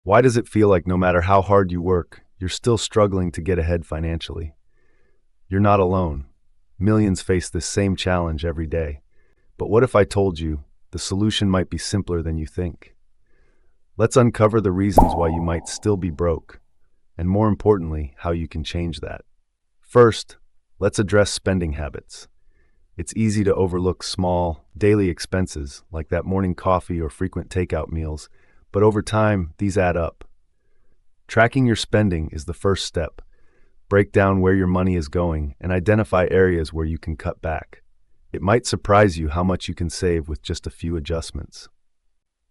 Why does it feel like no matter how hard you work, you're still struggling to get ahead financially? You're not alone. Millions face this same challenge every day. But what if I told you the solution might be simpler than you think? Let's uncover the reasons why you might still be broke, and more importantly, how you can change that. First, let's address spending habits. It's easy to overlook small, daily expenses like that morning coffee or frequent takeout meals, but over time, these add up. Tracking your spending is the first step. Break down where your money is going and identify areas where you can cut back. It might surprise you how much you can save with just a few adjustments.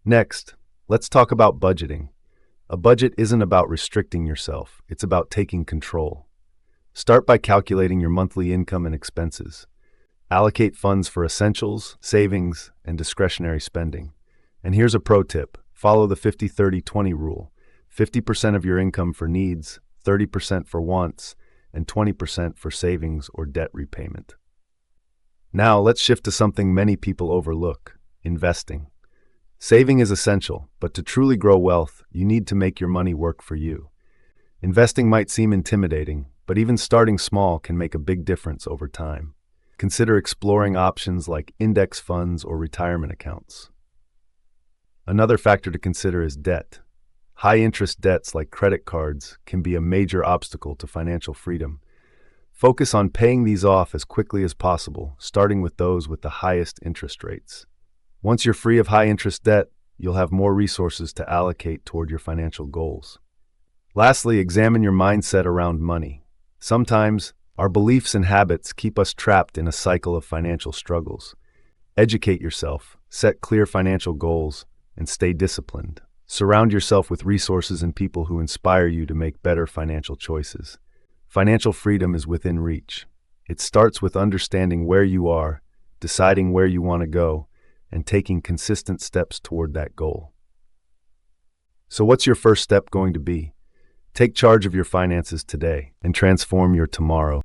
Next, let's talk about budgeting. A budget isn't about restricting yourself, it's about taking control. Start by calculating your monthly income and expenses. Allocate funds for essentials, savings, and discretionary spending. And here's a pro tip. Follow the 50-30-20 rule. 50% of your income for needs, 30% for wants, and 20% for savings or debt repayment. Now, let's shift to something many people overlook: investing. Saving is essential, but to truly grow wealth, you need to make your money work for you. Investing might seem intimidating, but even starting small can make a big difference over time. Consider exploring options like index funds or retirement accounts. Another factor to consider is debt. High-interest debts like credit cards can be a major obstacle to financial freedom. Focus on paying these off as quickly as possible, starting with those with the highest interest rates. Once you're free of high-interest debt, you'll have more resources to allocate toward your financial goals. Lastly, examine your mindset around money. Sometimes, our beliefs and habits keep us trapped in a cycle of financial struggles. Educate yourself, set clear financial goals, and stay disciplined. Surround yourself with resources and people who inspire you to make better financial choices. Financial freedom is within reach. It starts with understanding where you are, deciding where you want to go, and taking consistent steps toward that goal. So what's your first step going to be? Take charge of your finances today and transform your tomorrow.